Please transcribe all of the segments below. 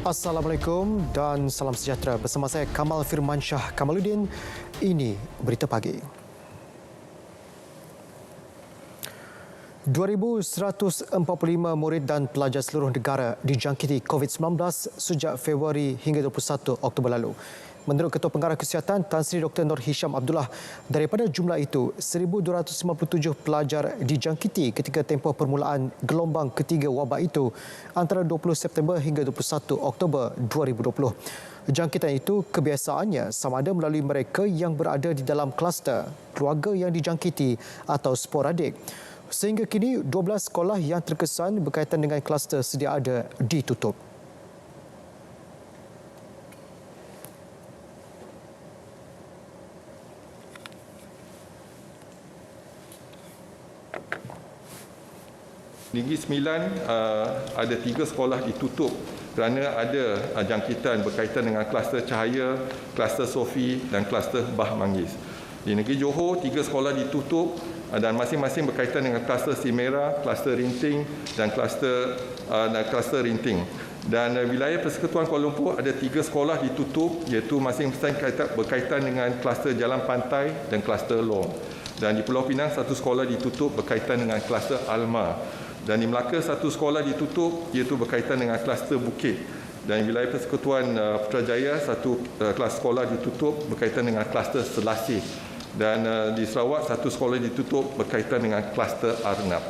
Assalamualaikum dan salam sejahtera. Bersama saya Kamal Firmansyah Kamaluddin. Ini Berita Pagi. 2,145 murid dan pelajar seluruh negara dijangkiti COVID-19 sejak Februari hingga 21 Oktober lalu. Menurut Ketua Pengarah Kesihatan Tan Sri Dr. Nur Hisham Abdullah, daripada jumlah itu, 1,257 pelajar dijangkiti ketika tempoh permulaan gelombang ketiga wabak itu antara 20 September hingga 21 Oktober 2020. Jangkitan itu kebiasaannya sama ada melalui mereka yang berada di dalam kluster, keluarga yang dijangkiti atau sporadik. Sehingga kini, 12 sekolah yang terkesan berkaitan dengan kluster sedia ada ditutup. Negeri Sembilan ada 3 sekolah ditutup kerana ada jangkitan berkaitan dengan kluster Cahaya, kluster Sofi dan kluster Bah Manggis. Di Negeri Johor, 3 sekolah ditutup dan masing-masing berkaitan dengan kluster Simera, kluster Rinting dan kluster Rinting. Dan wilayah Persekutuan Kuala Lumpur ada 3 sekolah ditutup iaitu masing-masing berkaitan dengan kluster Jalan Pantai dan kluster Long. Dan di Pulau Pinang, 1 sekolah ditutup berkaitan dengan kluster Alma. Dan di Melaka, 1 sekolah ditutup iaitu berkaitan dengan kluster Bukit. Dan wilayah Persekutuan Putrajaya, 1 kelas sekolah ditutup berkaitan dengan kluster Selasih. Dan di Sarawak, 1 sekolah ditutup berkaitan dengan kluster Arnab.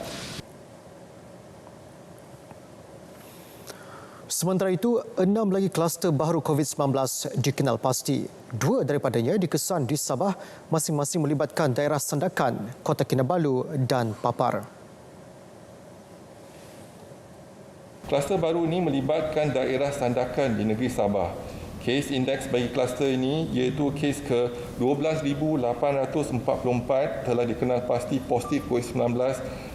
Sementara itu, 6 lagi kluster baru COVID-19 dikenal pasti. 2 daripadanya dikesan di Sabah, masing-masing melibatkan daerah Sandakan, Kota Kinabalu dan Papar. Kluster baru ini melibatkan daerah Sandakan di negeri Sabah. Kes indeks bagi kluster ini iaitu kes ke 12,844 telah dikenal pasti positif COVID-19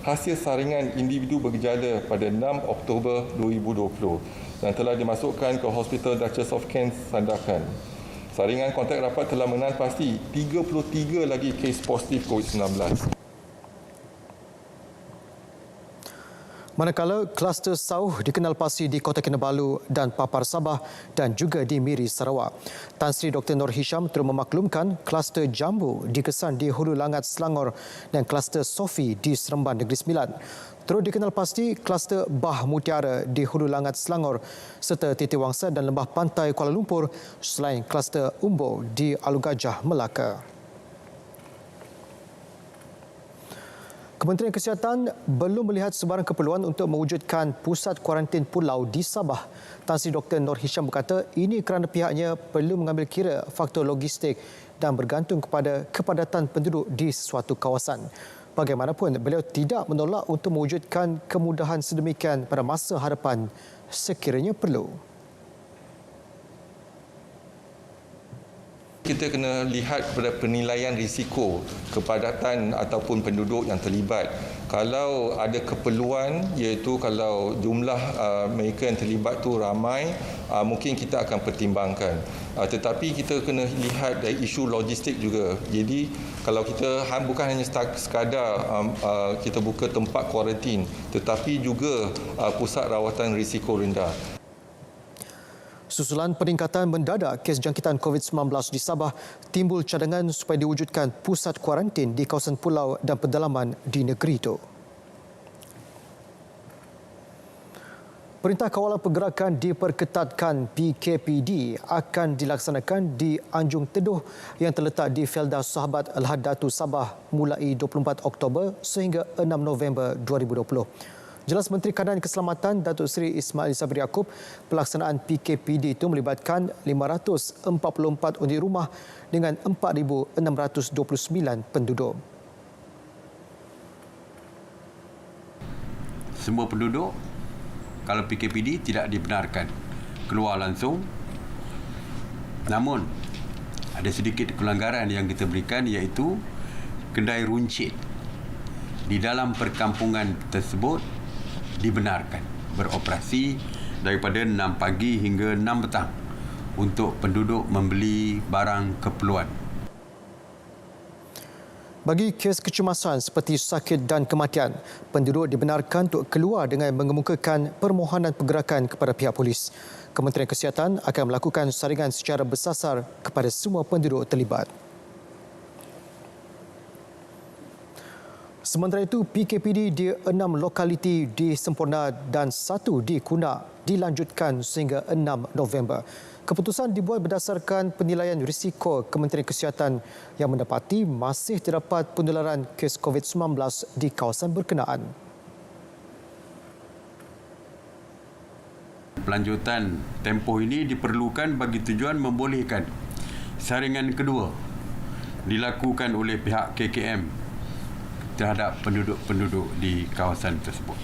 hasil saringan individu bergejala pada 6 Oktober 2020 dan telah dimasukkan ke Hospital Duchess of Kent Sandakan. Saringan kontak rapat telah mengenal pasti 33 lagi kes positif COVID-19. Manakala kluster Sauh dikenal pasti di Kota Kinabalu dan Papar Sabah dan juga di Miri Sarawak. Tan Sri Dr. Nur Hisham turut memaklumkan kluster Jambu dikesan di Hulu Langat Selangor dan kluster Sofi di Seremban Negeri Sembilan. Turut dikenal pasti kluster Bah Mutiara di Hulu Langat Selangor serta Titiwangsa dan Lembah Pantai Kuala Lumpur selain kluster Umbo di Alugajah Melaka. Kementerian Kesihatan belum melihat sebarang keperluan untuk mewujudkan pusat kuarantin pulau di Sabah. Tan Sri Dr. Nur Hisham berkata ini kerana pihaknya perlu mengambil kira faktor logistik dan bergantung kepada kepadatan penduduk di sesuatu kawasan. Bagaimanapun, beliau tidak menolak untuk mewujudkan kemudahan sedemikian pada masa hadapan sekiranya perlu. Kita kena lihat kepada penilaian risiko kepadatan ataupun penduduk yang terlibat. Kalau ada keperluan iaitu kalau jumlah mereka yang terlibat tu ramai, mungkin kita akan pertimbangkan. Tetapi kita kena lihat dari isu logistik juga. Jadi kalau kita bukan hanya sekadar kita buka tempat kuarantin tetapi juga pusat rawatan risiko rendah. Susulan peningkatan mendadak kes jangkitan COVID-19 di Sabah, timbul cadangan supaya diwujudkan pusat kuarantin di kawasan pulau dan pedalaman di negeri itu. Perintah Kawalan Pergerakan diperketatkan PKPD akan dilaksanakan di Anjung Teduh yang terletak di Felda Sahabat Al-Had Datu Sabah mulai 24 Oktober sehingga 6 November 2020. Jelas Menteri Kanan Keselamatan Datuk Seri Ismail Sabri Yaakob, pelaksanaan PKPD itu melibatkan 544 unit rumah dengan 4,629 penduduk. Semua penduduk, kalau PKPD tidak dibenarkan keluar langsung. Namun, ada sedikit pelanggaran yang kita berikan iaitu kedai runcit di dalam perkampungan tersebut dibenarkan beroperasi daripada 6 pagi hingga 6 petang untuk penduduk membeli barang keperluan. Bagi kes kecemasan seperti sakit dan kematian, penduduk dibenarkan untuk keluar dengan mengemukakan permohonan pergerakan kepada pihak polis. Kementerian Kesihatan akan melakukan saringan secara bersasar kepada semua penduduk terlibat. Sementara itu, PKPD di 6 lokaliti di Semporna dan 1 di Kunak dilanjutkan sehingga 6 November. Keputusan dibuat berdasarkan penilaian risiko Kementerian Kesihatan yang mendapati masih terdapat penularan kes COVID-19 di kawasan berkenaan. Pelanjutan tempoh ini diperlukan bagi tujuan membolehkan saringan kedua dilakukan oleh pihak KKM terhadap penduduk-penduduk di kawasan tersebut.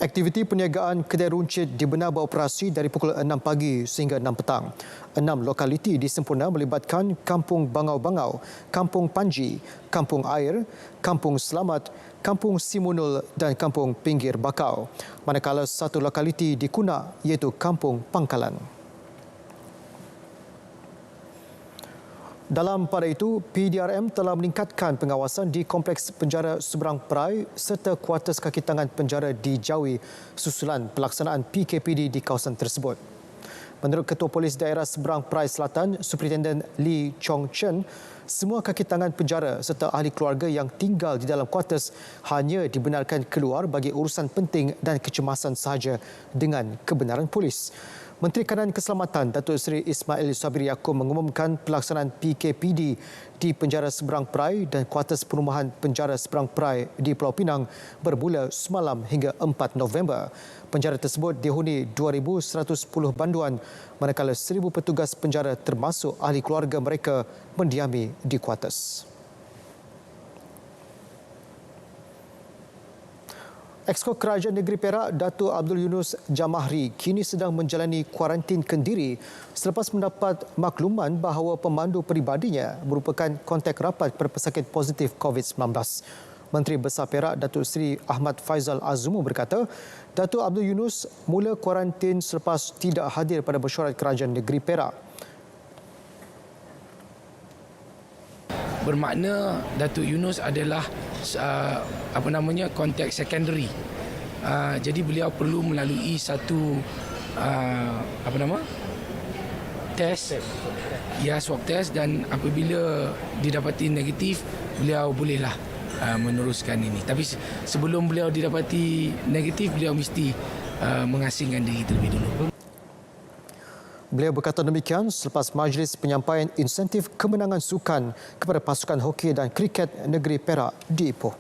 Aktiviti perniagaan kedai runcit dibenar beroperasi dari pukul 6 pagi sehingga 6 petang. 6 lokaliti di Semporna melibatkan Kampung Bangau-Bangau, Kampung Panji, Kampung Air, Kampung Selamat, Kampung Simunul dan Kampung Pinggir Bakau. Manakala 1 lokaliti di Kunak iaitu Kampung Pangkalan. Dalam pada itu, PDRM telah meningkatkan pengawasan di Kompleks Penjara Seberang Perai serta kuartus kaki tangan penjara di Jawi susulan pelaksanaan PKPD di kawasan tersebut. Menurut Ketua Polis Daerah Seberang Perai Selatan, Superintenden Lee Chong Chen, semua kaki tangan penjara serta ahli keluarga yang tinggal di dalam kuartus hanya dibenarkan keluar bagi urusan penting dan kecemasan sahaja dengan kebenaran polis. Menteri Kanan Keselamatan Datuk Seri Ismail Sabri Yaakob mengumumkan pelaksanaan PKPD di Penjara Seberang Perai dan kuartus perumahan Penjara Seberang Perai di Pulau Pinang bermula semalam hingga 4 November. Penjara tersebut dihuni 2,110 banduan manakala 1,000 petugas penjara termasuk ahli keluarga mereka mendiami di kuartus. Exco Kerajaan Negeri Perak, Datuk Abdul Yunus Jamahri kini sedang menjalani kuarantin kendiri selepas mendapat makluman bahawa pemandu peribadinya merupakan kontak rapat kepada pesakit positif COVID-19. Menteri Besar Perak, Datuk Seri Ahmad Faizal Azumu berkata, Datuk Abdul Yunus mula kuarantin selepas tidak hadir pada mesyuarat Kerajaan Negeri Perak. Bermakna Datuk Yunus adalah kontak secondary. Jadi beliau perlu melalui satu test, swab test, dan apabila didapati negatif, beliau bolehlah meneruskan ini. Tapi sebelum beliau didapati negatif, beliau mesti mengasingkan diri terlebih dulu. Beliau berkata demikian selepas majlis penyampaian insentif kemenangan sukan kepada pasukan hoki dan kriket negeri Perak di Ipoh.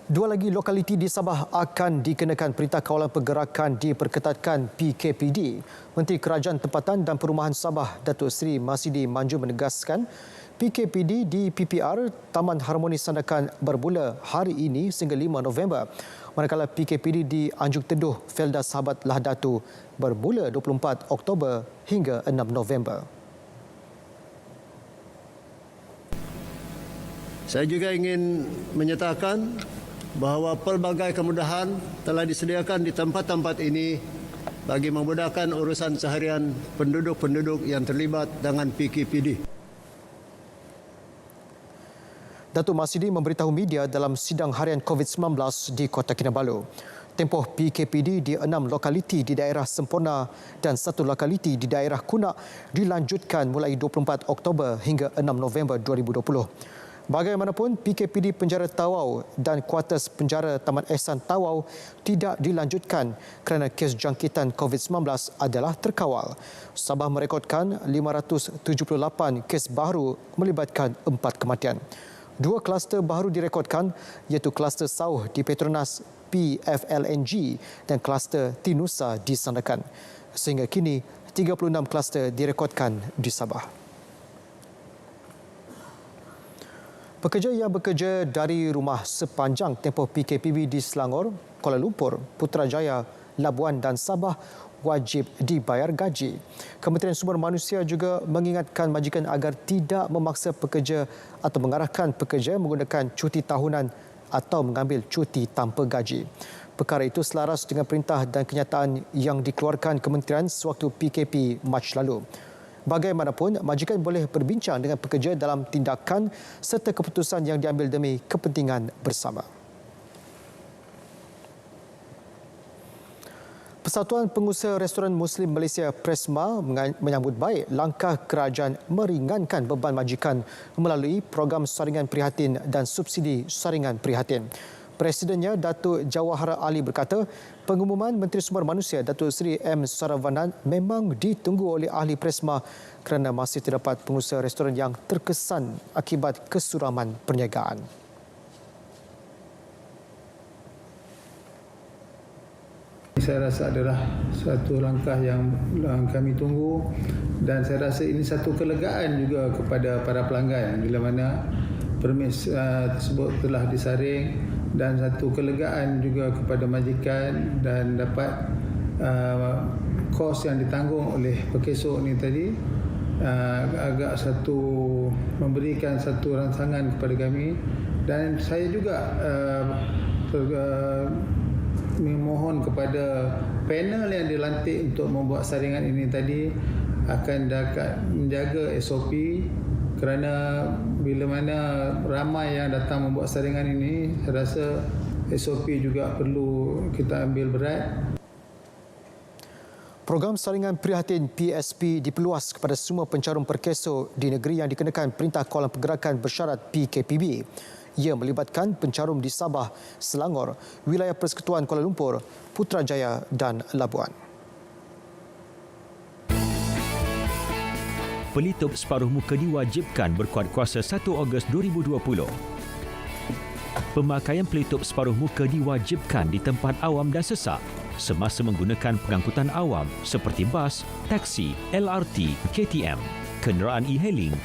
Dua lagi lokaliti di Sabah akan dikenakan perintah kawalan pergerakan diperketatkan PKPD. Menteri Kerajaan Tempatan dan Perumahan Sabah, Datuk Seri Masidi Manjur menegaskan, PKPD di PPR Taman Harmoni Sandakan bermula hari ini sehingga 5 November. Manakala PKPD di Anjung Teduh Felda Sahabat Lahdatu bermula 24 Oktober hingga 6 November. Saya juga ingin menyatakan bahawa pelbagai kemudahan telah disediakan di tempat-tempat ini bagi memudahkan urusan seharian penduduk-penduduk yang terlibat dengan PKPD. Datuk Masidi memberitahu media dalam sidang harian COVID-19 di Kota Kinabalu. Tempoh PKPD di 6 lokaliti di daerah Semporna dan 1 lokaliti di daerah Kunak dilanjutkan mulai 24 Oktober hingga 6 November 2020. Bagaimanapun, PKPD Penjara Tawau dan kuartus Penjara Taman Ehsan Tawau tidak dilanjutkan kerana kes jangkitan COVID-19 adalah terkawal. Sabah merekodkan 578 kes baru melibatkan 4 kematian. 2 kluster baru direkodkan iaitu kluster Sauh di Petronas PFLNG dan kluster Tinusa di Sandakan. Sehingga kini, 36 kluster direkodkan di Sabah. Pekerja yang bekerja dari rumah sepanjang tempoh PKPB di Selangor, Kuala Lumpur, Putrajaya, Labuan dan Sabah wajib dibayar gaji. Kementerian Sumber Manusia juga mengingatkan majikan agar tidak memaksa pekerja atau mengarahkan pekerja menggunakan cuti tahunan atau mengambil cuti tanpa gaji. Perkara itu selaras dengan perintah dan kenyataan yang dikeluarkan kementerian sewaktu PKP Mac lalu. Bagaimanapun, majikan boleh berbincang dengan pekerja dalam tindakan serta keputusan yang diambil demi kepentingan bersama. Persatuan Pengusaha Restoran Muslim Malaysia Presma menyambut baik langkah kerajaan meringankan beban majikan melalui program saringan prihatin dan subsidi saringan prihatin. Presidennya Datuk Jawahara Ali berkata, pengumuman Menteri Sumber Manusia Datuk Seri M. Saravanan memang ditunggu oleh ahli Presma kerana masih terdapat pengusaha restoran yang terkesan akibat kesuraman perniagaan. Saya rasa adalah suatu langkah yang kami tunggu dan saya rasa ini satu kelegaan juga kepada para pelanggan bila mana permis tersebut telah disaring dan satu kelegaan juga kepada majikan dan dapat kos yang ditanggung oleh pekesok ni tadi agak satu memberikan satu rangsangan kepada kami dan saya juga memohon kepada panel yang dilantik untuk membuat saringan ini tadi akan dapat menjaga SOP kerana bila mana ramai yang datang membuat saringan ini, saya rasa SOP juga perlu kita ambil berat. Program saringan prihatin PSP diperluas kepada semua pencarum perkeso di negeri yang dikenakan Perintah Kawalan Pergerakan Bersyarat PKPB. Ia melibatkan pencarum di Sabah, Selangor, wilayah Persekutuan Kuala Lumpur, Putrajaya dan Labuan. Pelitup separuh muka diwajibkan berkuat kuasa 1 Ogos 2020. Pemakaian pelitup separuh muka diwajibkan di tempat awam dan sesak semasa menggunakan pengangkutan awam seperti bas, taksi, LRT, KTM, kenderaan e-hailing.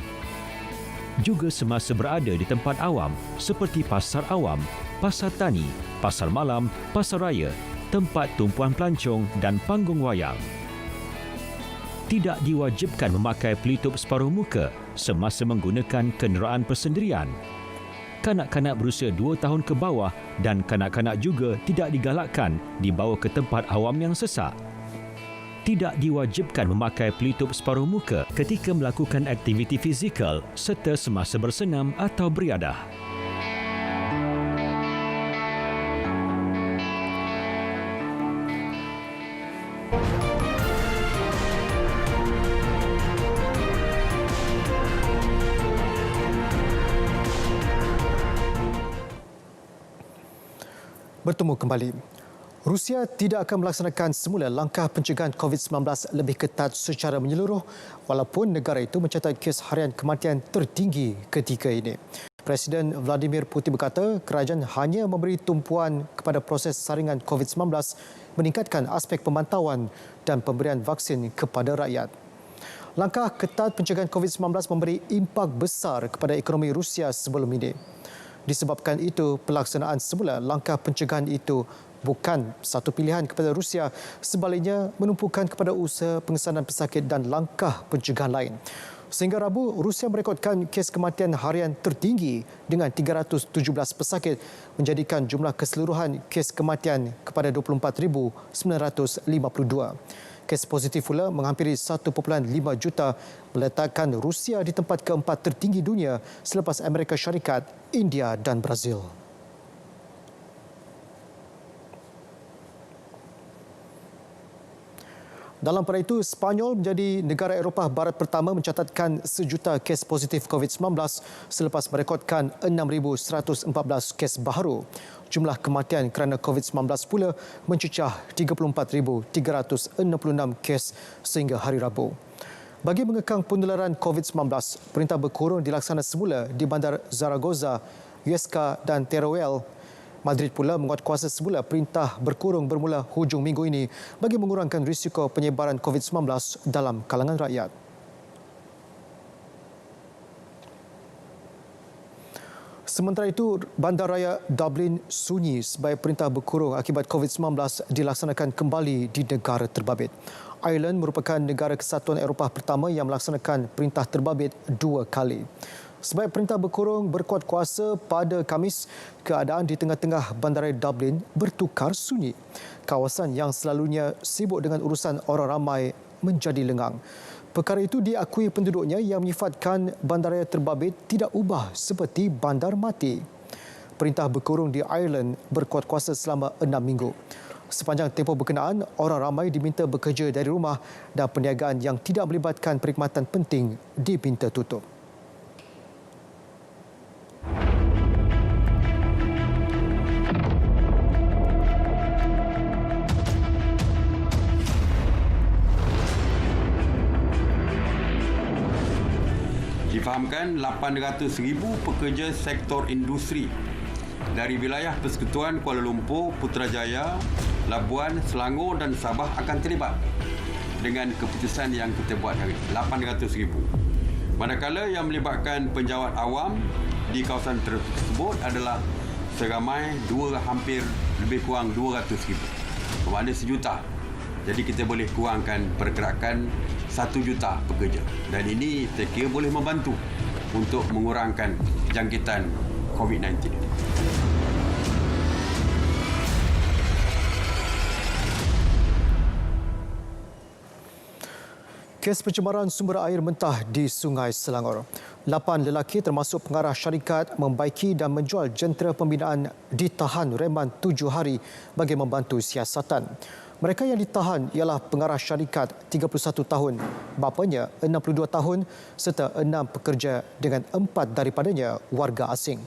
Juga semasa berada di tempat awam seperti pasar awam, pasar tani, pasar malam, pasar raya, tempat tumpuan pelancong dan panggung wayang. Tidak diwajibkan memakai pelitup separuh muka semasa menggunakan kenderaan persendirian. Kanak-kanak berusia 2 tahun ke bawah dan kanak-kanak juga tidak digalakkan dibawa ke tempat awam yang sesak. Tidak diwajibkan memakai pelitup separuh muka ketika melakukan aktiviti fizikal serta semasa bersenam atau beriadah. Bertemu kembali. Rusia tidak akan melaksanakan semula langkah pencegahan COVID-19 lebih ketat secara menyeluruh walaupun negara itu mencatat kes harian kematian tertinggi ketika ini. Presiden Vladimir Putin berkata kerajaan hanya memberi tumpuan kepada proses saringan COVID-19 meningkatkan aspek pemantauan dan pemberian vaksin kepada rakyat. Langkah ketat pencegahan COVID-19 memberi impak besar kepada ekonomi Rusia sebelum ini. Disebabkan itu, pelaksanaan semula langkah pencegahan itu bukan satu pilihan kepada Rusia, sebaliknya menumpukan kepada usaha pengesanan pesakit dan langkah pencegahan lain. Sehingga Rabu, Rusia merekodkan kes kematian harian tertinggi dengan 317 pesakit, menjadikan jumlah keseluruhan kes kematian kepada 24,952. Kes positif pula menghampiri 1.5 juta, meletakkan Rusia di tempat keempat tertinggi dunia selepas Amerika Syarikat, India dan Brazil. Dalam pada itu, Sepanyol menjadi negara Eropah Barat pertama mencatatkan 1 juta kes positif COVID-19 selepas merekodkan 6,114 kes baharu. Jumlah kematian kerana COVID-19 pula mencecah 34,366 kes sehingga hari Rabu. Bagi mengekang penularan COVID-19, perintah berkurung dilaksana semula di bandar Zaragoza, Huesca dan Teruel. Madrid pula menguatkuasa semula perintah berkurung bermula hujung minggu ini bagi mengurangkan risiko penyebaran COVID-19 dalam kalangan rakyat. Sementara itu, bandaraya Dublin sunyi sebagai perintah berkurung akibat COVID-19 dilaksanakan kembali di negara terbabit. Ireland merupakan negara kesatuan Eropah pertama yang melaksanakan perintah terbabit 2 kali. Sebagai perintah berkurung berkuat kuasa pada Khamis, keadaan di tengah-tengah bandaraya Dublin bertukar sunyi. Kawasan yang selalunya sibuk dengan urusan orang ramai menjadi lengang. Perkara itu diakui penduduknya yang menyifatkan bandaraya terbabit tidak ubah seperti bandar mati. Perintah berkurung di Ireland berkuat kuasa selama 6 minggu. Sepanjang tempoh berkenaan, orang ramai diminta bekerja dari rumah dan perniagaan yang tidak melibatkan perkhidmatan penting diminta tutup. Difahamkan 800,000 pekerja sektor industri dari wilayah Persekutuan Kuala Lumpur, Putrajaya, Labuan, Selangor dan Sabah akan terlibat dengan keputusan yang kita buat hari ini, 800,000. Manakala yang melibatkan penjawat awam di kawasan tersebut adalah seramai hampir lebih kurang 200,000. Bermakna 1 juta. Jadi kita boleh kurangkan pergerakan 1 juta pekerja. Dan ini saya kira boleh membantu untuk mengurangkan jangkitan COVID-19. Kes pencemaran sumber air mentah di Sungai Selangor. 8 lelaki termasuk pengarah syarikat membaiki dan menjual jentera pembinaan ditahan reman 7 hari bagi membantu siasatan. Mereka yang ditahan ialah pengarah syarikat 31 tahun, bapanya 62 tahun serta 6 pekerja dengan 4 daripadanya warga asing.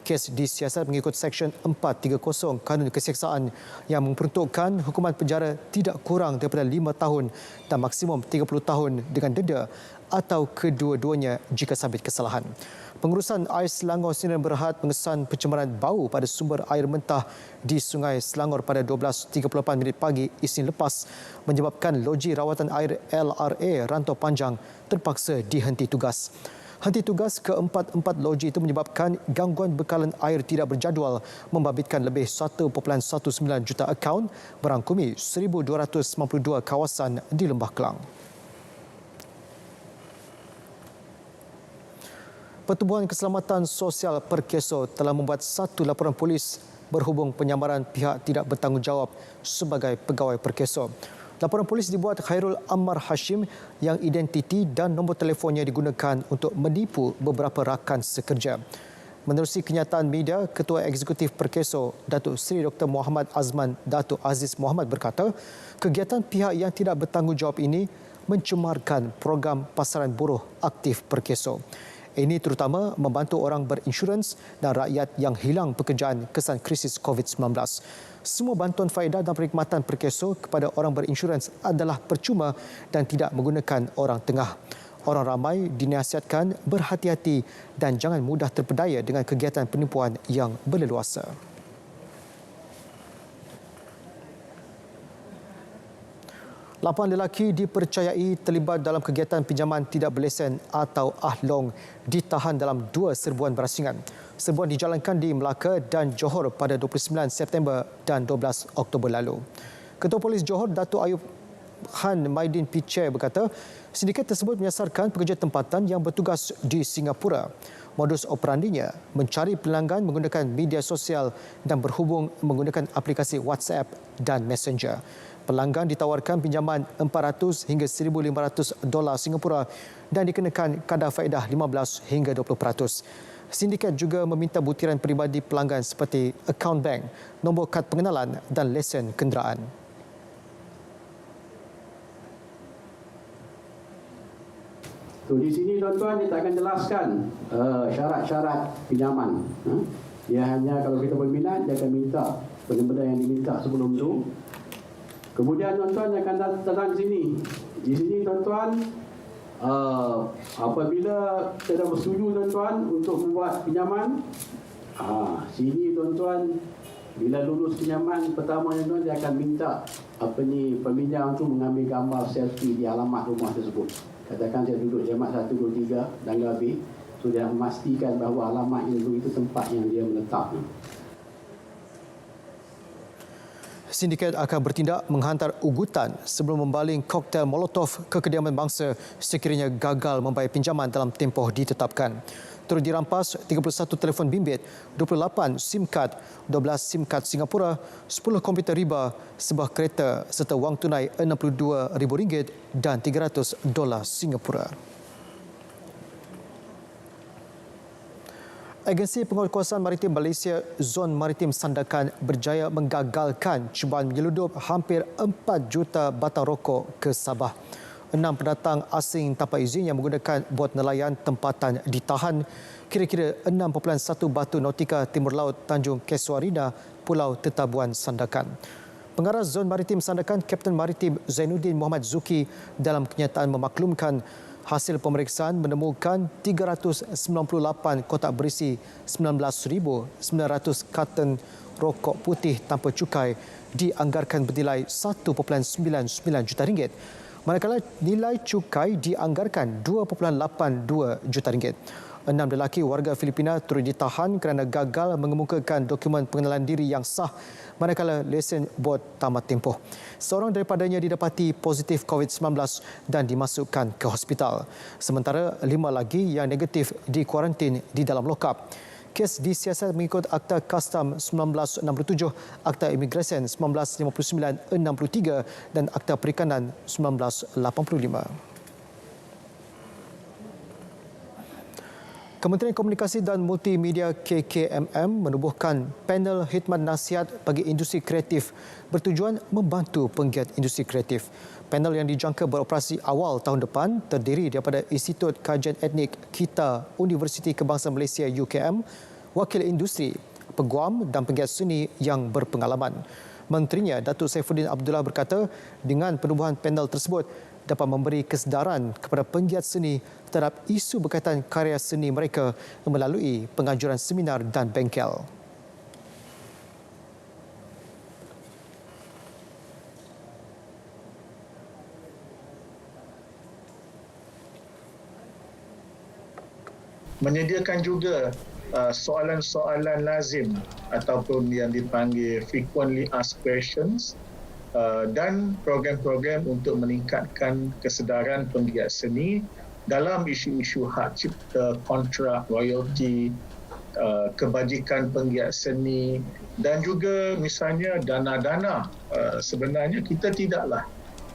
Kes disiasat mengikut Seksyen 430 Kanun Keseksaan yang memperuntukkan hukuman penjara tidak kurang daripada 5 tahun dan maksimum 30 tahun dengan denda atau kedua-duanya jika sabit kesalahan. Pengurusan Air Selangor Sdn Bhd mengesan pencemaran bau pada sumber air mentah di Sungai Selangor pada 12.38 pagi Isnin lepas menyebabkan loji rawatan air LRA Rantau Panjang terpaksa dihenti tugas. Henti tugas keempat-empat loji itu menyebabkan gangguan bekalan air tidak berjadual membabitkan lebih 1.19 juta akaun merangkumi 1,292 kawasan di Lembah Kelang. Pertubuhan Keselamatan Sosial Perkeso telah membuat 1 laporan polis berhubung penyamaran pihak tidak bertanggungjawab sebagai pegawai Perkeso. Laporan polis dibuat Khairul Ammar Hashim yang identiti dan nombor telefonnya digunakan untuk menipu beberapa rakan sekerja. Menerusi kenyataan media, Ketua Eksekutif Perkeso, Datuk Seri Dr. Muhammad Azman Datuk Aziz Muhammad berkata, kegiatan pihak yang tidak bertanggungjawab ini mencemarkan program pasaran buruh aktif Perkeso. Ini terutama membantu orang berinsurans dan rakyat yang hilang pekerjaan kesan krisis COVID-19. Semua bantuan faedah dan perkhidmatan Perkeso kepada orang berinsurans adalah percuma dan tidak menggunakan orang tengah. Orang ramai dinasihatkan berhati-hati dan jangan mudah terpedaya dengan kegiatan penipuan yang berleluasa. Lapan lelaki dipercayai terlibat dalam kegiatan pinjaman tidak berlesen atau ahlong ditahan dalam 2 serbuan berasingan. Serbuan dijalankan di Melaka dan Johor pada 29 September dan 12 Oktober lalu. Ketua Polis Johor, Datuk Ayub Khan Maidin Piche berkata, sindiket tersebut menyasarkan pekerja tempatan yang bertugas di Singapura. Modus operandinya mencari pelanggan menggunakan media sosial dan berhubung menggunakan aplikasi WhatsApp dan Messenger. Pelanggan ditawarkan pinjaman $400 hingga $1,500 Singapura dan dikenakan kadar faedah 15 hingga 20%. Sindiket juga meminta butiran peribadi pelanggan seperti akaun bank, nombor kad pengenalan dan lesen kenderaan. Di sini tuan-tuan dia tak akan jelaskan syarat-syarat pinjaman. Dia hanya kalau kita berminat dia akan minta benda-benda yang diminta sebelum tu. Kemudian tuan-tuan akan datang ke sini. Di sini tuan-tuan apabila kita dah bersetuju tuan-tuan untuk membuat pinjaman, sini tuan-tuan bila lulus pinjaman pertama tuan-tuan dia akan minta peminjam tu mengambil gambar selfie di alamat rumah tersebut. Katakan saya duduk Jamat 123 Danggar B. So dia memastikan bahawa alamat yang itu tempat yang dia menetap. Sindiket akan bertindak menghantar ugutan sebelum membaling koktel molotov ke kediaman bangsa sekiranya gagal membayar pinjaman dalam tempoh ditetapkan. turut dirampas 31 telefon bimbit, 28 SIM kad, 12 SIM kad Singapura, 10 komputer riba, sebuah kereta serta wang tunai RM62,000 dan $300 Singapura. Agensi Penguatkuasaan Maritim Malaysia Zon Maritim Sandakan berjaya menggagalkan cubaan menyeludup hampir 4 juta batang rokok ke Sabah. 6 pendatang asing tanpa izin yang menggunakan bot nelayan tempatan ditahan kira-kira 6.1 batu nautika timur laut Tanjung Kesuarina, Pulau Tetabuan Sandakan. Pengarah Zon Maritim Sandakan Kapten Maritim Zainuddin Muhammad Zuki dalam kenyataan memaklumkan hasil pemeriksaan menemukan 398 kotak berisi 19,900 karton rokok putih tanpa cukai dianggarkan bernilai 1.99 juta ringgit. Manakala nilai cukai dianggarkan 2.82 juta ringgit. 6 lelaki warga Filipina turut ditahan kerana gagal mengemukakan dokumen pengenalan diri yang sah manakala lesen bot tamat tempoh. Seorang daripadanya didapati positif COVID-19 dan dimasukkan ke hospital. Sementara 5 lagi yang negatif dikuarantin di dalam lokap. Kes disiasat mengikut Akta Kastam 1967, Akta Imigresen 1959-63 dan Akta Perikanan 1985. Kementerian Komunikasi dan Multimedia KKMM menubuhkan panel khidmat nasihat bagi industri kreatif bertujuan membantu penggiat industri kreatif. Panel yang dijangka beroperasi awal tahun depan terdiri daripada Institut Kajian Etnik Kita Universiti Kebangsaan Malaysia UKM, wakil industri, peguam dan penggiat seni yang berpengalaman. Menterinya Datuk Saifuddin Abdullah berkata dengan penubuhan panel tersebut dapat memberi kesedaran kepada penggiat seni terhadap isu berkaitan karya seni mereka melalui pengajuran seminar dan bengkel. Menyediakan juga soalan-soalan lazim ataupun yang dipanggil frequently asked questions dan program-program untuk meningkatkan kesedaran penggiat seni dalam isu-isu hak cipta, kontrak, royalti, kebajikan penggiat seni dan juga misalnya dana-dana. Sebenarnya kita tidaklah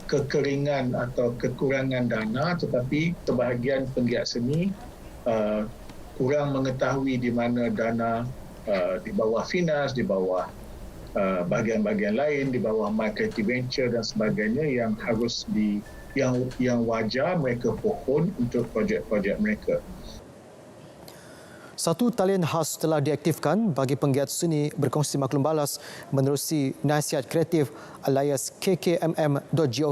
kekeringan atau kekurangan dana, tetapi kebahagiaan penggiat seni kurang mengetahui di mana dana di bawah finans, di bawah bahagian-bahagian lain, di bawah marketing venture dan sebagainya yang harus yang wajar mereka pohon untuk projek-projek mereka. Satu talian khas telah diaktifkan bagi penggiat seni berkongsi maklum balas menerusi nasihat kreatif alias kkmm.gov.my.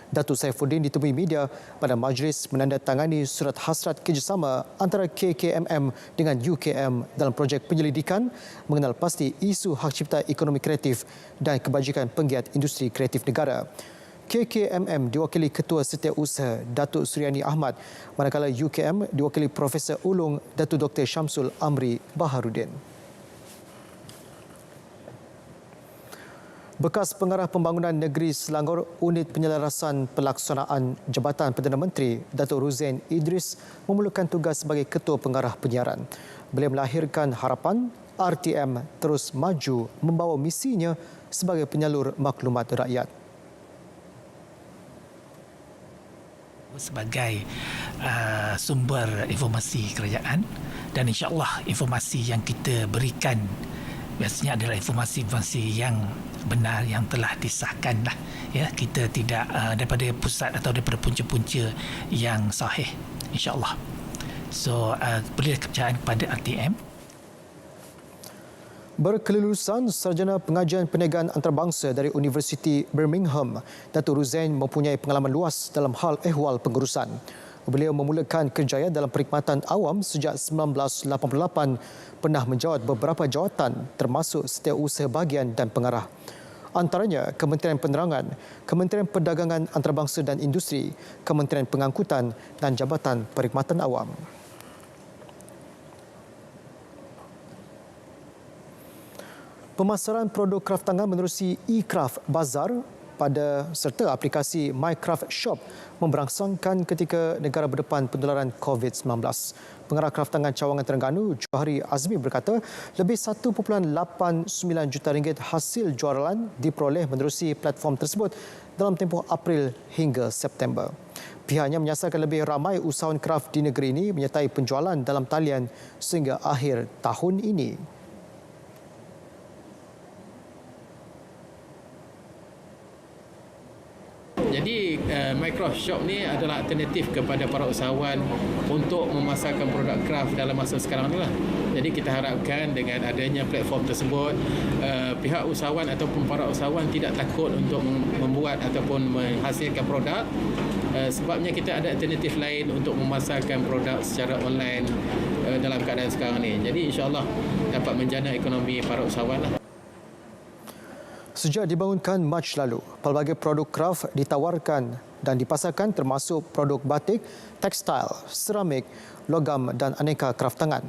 Datuk Saifuddin ditemui media pada majlis menandatangani surat hasrat kerjasama antara KKMM dengan UKM dalam projek penyelidikan mengenal pasti isu hak cipta ekonomi kreatif dan kebajikan penggiat industri kreatif negara. KKMM diwakili Ketua Setiausaha Datuk Suryani Ahmad, manakala UKM diwakili Profesor Ulung Datuk Dr. Syamsul Amri Baharudin. Bekas Pengarah Pembangunan Negeri Selangor Unit Penyelarasan Pelaksanaan Jabatan Perdana Menteri Datuk Ruzain Idris memulakan tugas sebagai Ketua Pengarah Penyiaran. Beliau melahirkan harapan RTM terus maju membawa misinya sebagai penyalur maklumat rakyat. Sebagai sumber informasi kerajaan dan insya-Allah informasi yang kita berikan biasanya adalah informasi-informasi yang benar yang telah disahkan lah, ya, kita tidak daripada pusat atau daripada punca-punca yang sahih, insya-Allah. So beri kepercayaan kepada RTM. Berkelulusan Sarjana Pengajian Perniagaan Antarabangsa dari Universiti Birmingham, Datuk Ruzain mempunyai pengalaman luas dalam hal ehwal pengurusan. Beliau memulakan kerjaya dalam perkhidmatan awam sejak 1988, pernah menjawat beberapa jawatan termasuk Setiausaha Bahagian dan Pengarah. Antaranya Kementerian Penerangan, Kementerian Perdagangan Antarabangsa dan Industri, Kementerian Pengangkutan dan Jabatan Perkhidmatan Awam. Pemasaran produk kraftangan menerusi e-Craft Bazar pada serta aplikasi MyCraft Shop memberangsangkan ketika negara berdepan penularan COVID-19. Pengarah Kraftangan Cawangan Terengganu, Johari Azmi berkata, lebih 1.89 juta ringgit hasil jualan diperoleh menerusi platform tersebut dalam tempoh April hingga September. Pihaknya menyasarkan lebih ramai usahawan kraf di negeri ini menyertai penjualan dalam talian sehingga akhir tahun ini. Jadi Microsoft Shop ni adalah alternatif kepada para usahawan untuk memasarkan produk kraft dalam masa sekarang ni lah. Jadi kita harapkan dengan adanya platform tersebut, pihak usahawan ataupun para usahawan tidak takut untuk membuat ataupun menghasilkan produk. Sebabnya kita ada alternatif lain untuk memasarkan produk secara online dalam keadaan sekarang ni. Jadi insya-Allah dapat menjana ekonomi para usahawan lah. Sejak dibangunkan Mac lalu, pelbagai produk kraf ditawarkan dan dipasarkan termasuk produk batik, tekstil, seramik, logam dan aneka kraftangan.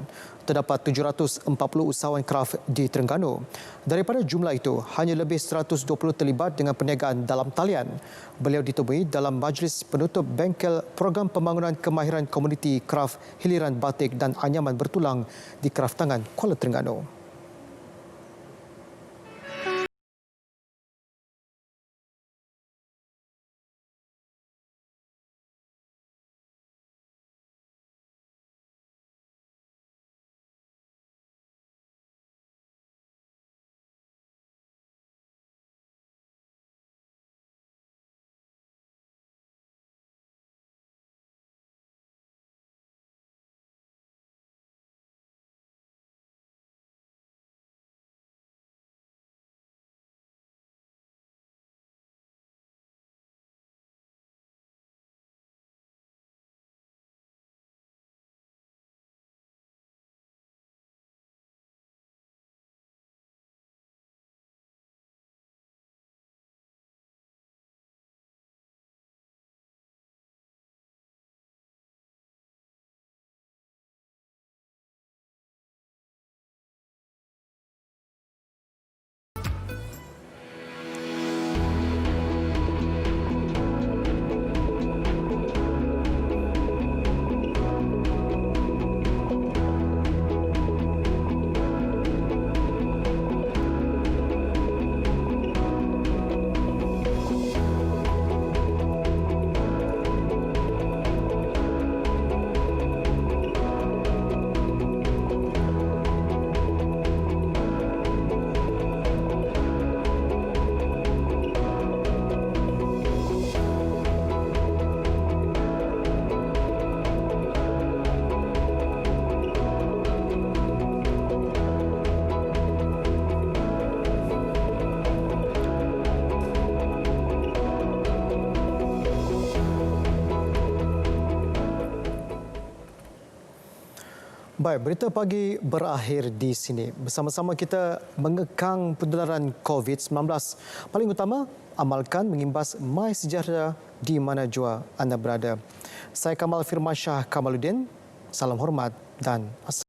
Terdapat 740 usahawan kraf di Terengganu. Daripada jumlah itu, hanya lebih 120 terlibat dengan perniagaan dalam talian. Beliau ditemui dalam majlis penutup bengkel program pembangunan kemahiran komuniti kraf hiliran batik dan anyaman bertulang di Kraftangan Kuala Terengganu. Baik, berita pagi berakhir di sini. Bersama-sama kita mengekang penularan COVID-19. Paling utama, amalkan mengimbas MySejahtera di mana jua anda berada. Saya Kamal Firmansyah Kamaluddin. Salam hormat dan assalamualaikum.